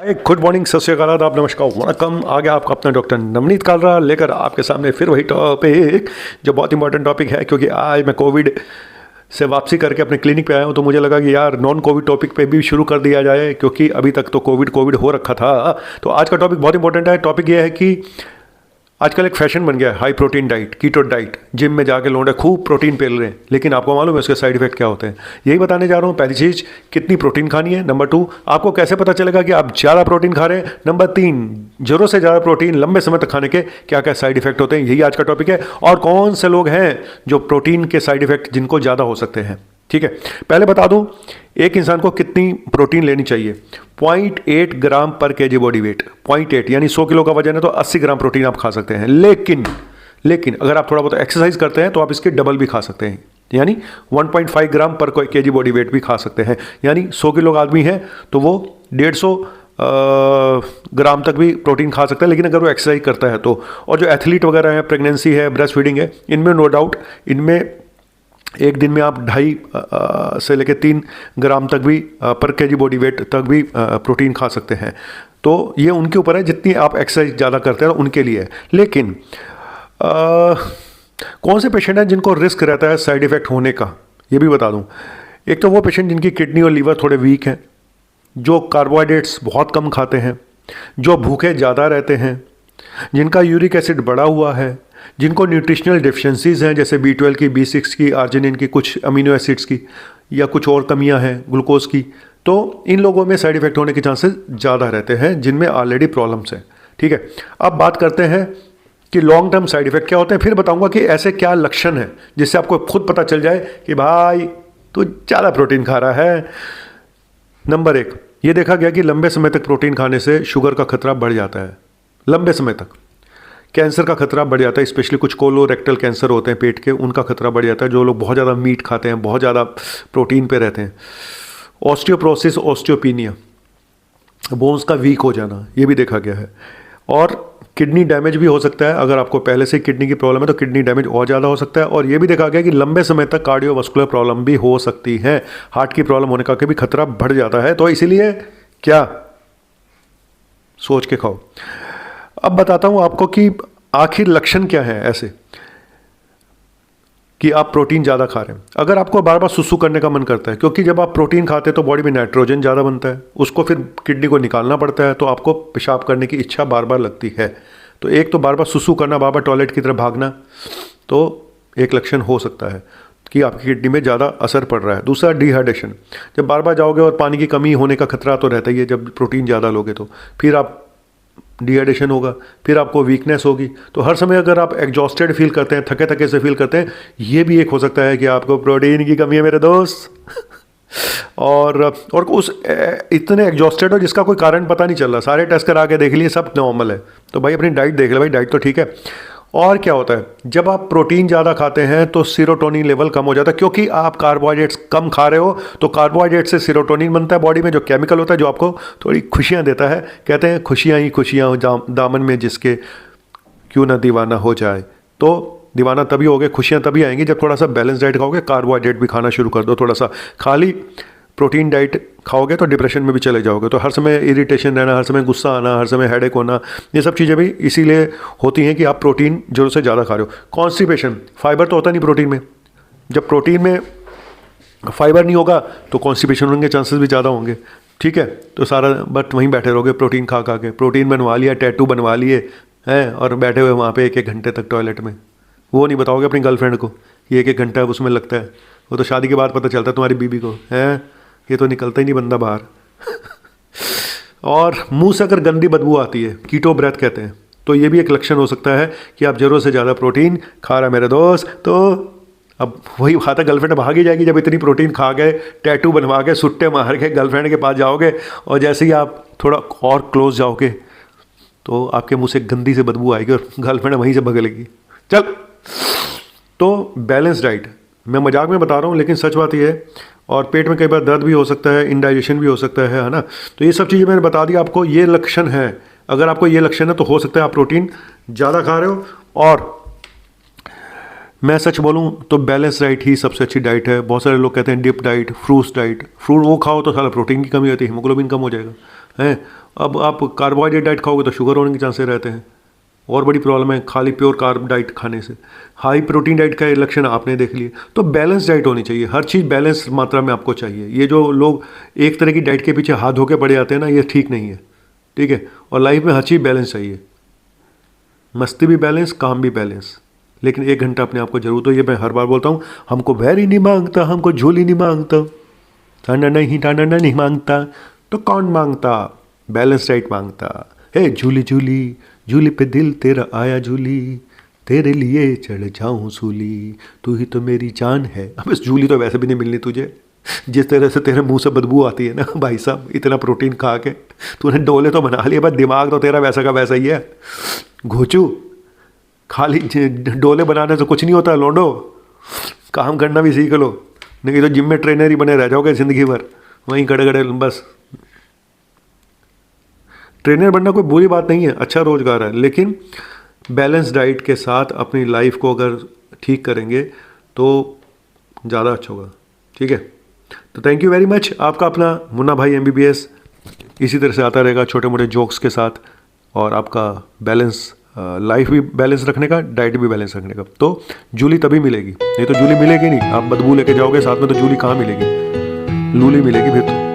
Good morning, सत श्री अकाल, आदाब, नमस्कार, वणक्कम। आ गया आपका अपना डॉक्टर नवनीत कालरा लेकर आपके सामने फिर वही टॉपिक जो बहुत इंपॉर्टेंट टॉपिक है, क्योंकि आज मैं कोविड से वापसी करके अपने क्लिनिक पे आया हूँ। तो मुझे लगा कि यार नॉन कोविड टॉपिक पे भी शुरू कर दिया जाए, क्योंकि अभी तक तो कोविड हो रखा था। तो आज का टॉपिक बहुत इंपॉर्टेंट है। टॉपिक ये है कि आजकल एक फैशन बन गया है high protein diet, keto diet. Gym में जाके लौंडे खूब प्रोटीन पेल रहे हैं, लेकिन आपको मालूम है उसके साइड इफेक्ट क्या होते हैं। यही बताने जा रहा हूँ। पहली चीज़, कितनी प्रोटीन खानी है। नंबर 2, आपको कैसे पता चलेगा कि आप ज़्यादा प्रोटीन खा रहे हैं। नंबर 3, जरूरत से ज़्यादा प्रोटीन लंबे समय तक खाने के क्या क्या साइड इफेक्ट होते हैं। यही आज का टॉपिक है। और कौन से लोग हैं जो प्रोटीन के साइड इफेक्ट जिनको ज़्यादा हो सकते हैं। ठीक है, पहले बता दूं, एक इंसान को कितनी प्रोटीन लेनी चाहिए। 0.8 ग्राम पर केजी बॉडी वेट। 0.8 यानी 100 किलो का वजन है तो 80 ग्राम प्रोटीन आप खा सकते हैं। लेकिन अगर आप थोड़ा बहुत एक्सरसाइज करते हैं तो आप इसके डबल भी खा सकते हैं, यानी 1.5 ग्राम पर केजी बॉडी वेट भी खा सकते हैं। यानी 100 किलो का आदमी है तो वो 150 ग्राम तक भी प्रोटीन खा सकता है, लेकिन अगर वो एक्सरसाइज करता है तो। और जो एथलीट वगैरह है, प्रेगनेंसी है, ब्रेस्ट फीडिंग है, इनमें नो डाउट, इनमें एक दिन में आप 2.5 से लेकर 3 ग्राम तक भी पर केजी बॉडी वेट तक भी प्रोटीन खा सकते हैं। तो ये उनके ऊपर है, जितनी आप एक्सरसाइज ज़्यादा करते हैं उनके लिए। लेकिन कौन से पेशेंट हैं जिनको रिस्क रहता है साइड इफ़ेक्ट होने का, ये भी बता दूं। एक तो वो पेशेंट जिनकी किडनी और लीवर थोड़े वीक हैं, जो कार्बोहाइड्रेट्स बहुत कम खाते हैं, जो भूखे ज़्यादा रहते हैं, जिनका यूरिक एसिड बढ़ा हुआ है, जिनको न्यूट्रिशनल डिफिशिएंसीज हैं, जैसे B12 की, B6 की, आर्जिनिन की, कुछ अमीनो एसिड्स की, या कुछ और कमियां हैं ग्लूकोज की। तो इन लोगों में साइड इफ़ेक्ट होने के चांसेस ज़्यादा रहते हैं, जिनमें ऑलरेडी प्रॉब्लम्स हैं। ठीक है, अब बात करते हैं कि लॉन्ग टर्म साइड इफ़ेक्ट क्या होते हैं। फिर बताऊंगा कि ऐसे क्या लक्षण है जिससे आपको खुद पता चल जाए कि भाई तू ज़्यादा प्रोटीन खा रहा है। नंबर 1, ये देखा गया कि लंबे समय तक प्रोटीन खाने से शुगर का खतरा बढ़ जाता है। लंबे समय तक कैंसर का खतरा बढ़ जाता है, स्पेशली कुछ कोलोरेक्टल कैंसर होते हैं पेट के, उनका खतरा बढ़ जाता है। जो लोग बहुत ज़्यादा मीट खाते हैं, बहुत ज़्यादा प्रोटीन पे रहते हैं। ऑस्टियोप्रोसिस, ऑस्टियोपीनिया, बोन्स का वीक हो जाना, ये भी देखा गया है। और किडनी डैमेज भी हो सकता है। अगर आपको पहले से किडनी की प्रॉब्लम है तो किडनी डैमेज और ज़्यादा हो सकता है। और ये भी देखा गया कि लंबे समय तक कार्डियोवास्कुलर प्रॉब्लम भी हो सकती है, हार्ट की प्रॉब्लम होने का भी खतरा बढ़ जाता है। तो इसीलिए क्या, सोच के खाओ। अब बताता हूं आपको कि आखिर लक्षण क्या है ऐसे कि आप प्रोटीन ज़्यादा खा रहे हैं। अगर आपको बार बार सुसु करने का मन करता है, क्योंकि जब आप प्रोटीन खाते हैं तो बॉडी में नाइट्रोजन ज़्यादा बनता है, उसको फिर किडनी को निकालना पड़ता है, तो आपको पेशाब करने की इच्छा बार बार लगती है। तो एक तो बार बार सुसु करना, बार बार टॉयलेट की तरफ भागना, तो एक लक्षण हो सकता है कि आपकी किडनी में ज़्यादा असर पड़ रहा है। दूसरा, डिहाइड्रेशन। जब बार बार जाओगे और पानी की कमी होने का खतरा तो रहता ही है जब प्रोटीन ज़्यादा लोगे, तो फिर आप डिहाइड्रेशन होगा, फिर आपको वीकनेस होगी। तो हर समय अगर आप एग्जॉस्टेड फील करते हैं, थके थके से फील करते हैं, ये भी एक हो सकता है कि आपको प्रोटीन की कमी है मेरे दोस्त। और उस इतने एग्जॉस्टेड हो जिसका कोई कारण पता नहीं चल रहा, सारे टेस्ट करा के देख लिए, सब नॉर्मल है। तो भाई अपनी डाइट देख ले, भाई डाइट तो ठीक है। और क्या होता है, जब आप प्रोटीन ज़्यादा खाते हैं तो सीरोटोनिन लेवल कम हो जाता है, क्योंकि आप कार्बोहाइड्रेट्स कम खा रहे हो। तो कार्बोहाइड्रेट से सीरोटोनिन बनता है बॉडी में, जो केमिकल होता है जो आपको थोड़ी खुशियाँ देता है। कहते हैं खुशियाँ ही खुशियाँ हो दामन में जिसके, क्यों ना दीवाना हो जाए। तो दीवाना तभी होगे, खुशियाँ तभी आएंगी जब थोड़ा सा बैलेंस डाइट खाओगे। कार्बोहाइड्रेट भी खाना शुरू कर दो थोड़ा सा। खाली प्रोटीन डाइट खाओगे तो डिप्रेशन में भी चले जाओगे। तो हर समय इरिटेशन रहना, हर समय गुस्सा आना, हर समय हेडेक होना, ये सब चीज़ें भी इसीलिए होती हैं कि आप प्रोटीन जरूरत से ज़्यादा खा रहे हो। कॉन्स्टिपेशन, फाइबर तो होता नहीं प्रोटीन में। जब प्रोटीन में फाइबर नहीं होगा तो कॉन्स्टिपेशन होने के चांसेस भी ज़्यादा होंगे। ठीक है, तो सारा बट वहीं बैठे रहोगे प्रोटीन खा के। प्रोटीन बनवा लिया, टैटू बनवा लिए हैं, और बैठे हुए वहाँ पर 1-1 घंटे तक टॉयलेट में। वो नहीं बताओगे अपनी गर्लफ्रेंड को कि 1-1 घंटा उसमें लगता है। वो तो शादी के बाद पता चलता है तुम्हारी बीबी को, है ये तो निकलता ही नहीं बंदा बाहर। और मुंह से अगर गंदी बदबू आती है, कीटो ब्रेथ कहते हैं, तो ये भी एक लक्षण हो सकता है कि आप जरूरत से ज़्यादा प्रोटीन खा रहा है मेरे दोस्त। तो अब वही बात है, गर्लफ्रेंड भाग ही जाएगी जब इतनी प्रोटीन खा गए, टैटू बनवा के, सुट्टे मार के गर्लफ्रेंड के पास जाओगे, और जैसे ही आप थोड़ा और क्लोज जाओगे तो आपके मुँह से गंदी से बदबू आएगी और गर्लफ्रेंड वहीं से भगलेगी। चल, तो बैलेंस डाइट, मैं मजाक में बता रहा हूँ लेकिन सच बात ये है। और पेट में कई बार दर्द भी हो सकता है, इंडाइजेशन भी हो सकता है ना। तो ये सब चीज़ें मैंने बता दी आपको, ये लक्षण है। अगर आपको ये लक्षण है तो हो सकता है आप प्रोटीन ज़्यादा खा रहे हो। और मैं सच बोलूं तो बैलेंस डाइट ही सबसे अच्छी डाइट है। बहुत सारे लोग कहते हैं dip diet, fruits diet, fruit वो खाओ तो सारा प्रोटीन की कमी होती है, हीमोग्लोबिन कम हो जाएगा। हैं। अब आप कार्बोहाइड्रेट डाइट खाओगे तो शुगर होने के चांसेस रहते हैं, और बड़ी प्रॉब्लम है खाली प्योर कार्ब डाइट खाने से। हाई प्रोटीन डाइट का ये लक्षण आपने देख लिए। तो बैलेंस डाइट होनी चाहिए, हर चीज़ बैलेंस मात्रा में आपको चाहिए। ये जो लोग एक तरह की डाइट के पीछे हाथ धो के पड़े जाते हैं ना, ये ठीक नहीं है, ठीक है। और लाइफ में हर चीज़ बैलेंस चाहिए, मस्ती भी बैलेंस, काम भी बैलेंस, लेकिन 1 घंटा अपने आप को जरूर। तो ये मैं हर बार बोलता हूँ, हमको वैरी नहीं मांगता, हमको झोली नहीं मांगता, टाना नहीं मांगता, तो कौन मांगता? बैलेंस डाइट मांगता है। झूली झूली झूली पे दिल तेरा आया झूली, तेरे लिए चढ़ जाऊं सूली, तू ही तो मेरी जान है। अब इस झूली तो वैसे भी नहीं मिलनी तुझे, जिस तरह से तेरे मुंह से बदबू आती है ना भाई साहब, इतना प्रोटीन खा के तूने डोले तो बना लिए, बस दिमाग तो तेरा वैसा का वैसा ही है। घोचू, खाली डोले बनाने से कुछ नहीं होता लौंडो, काम करना भी सीख लो, नहीं तो जिम में ट्रेनर ही बने रह जाओगे ज़िंदगी भर, वहीं खड़े खड़े बस। ट्रेनर बनना कोई बुरी बात नहीं है, अच्छा रोज़गार है, लेकिन बैलेंस डाइट के साथ अपनी लाइफ को अगर ठीक करेंगे तो ज़्यादा अच्छा होगा, ठीक है। तो थैंक यू वेरी मच। आपका अपना मुन्ना भाई MBBS इसी तरह से आता रहेगा छोटे मोटे जोक्स के साथ, और आपका बैलेंस लाइफ भी बैलेंस रखने का, डाइट भी बैलेंस रखने का। तो जूली तभी मिलेगी, नहीं तो जूली मिलेगी नहीं। आप बदबू लेके जाओगे साथ में तो जूली कहाँ मिलेगी, लूली मिलेगी फिर तो।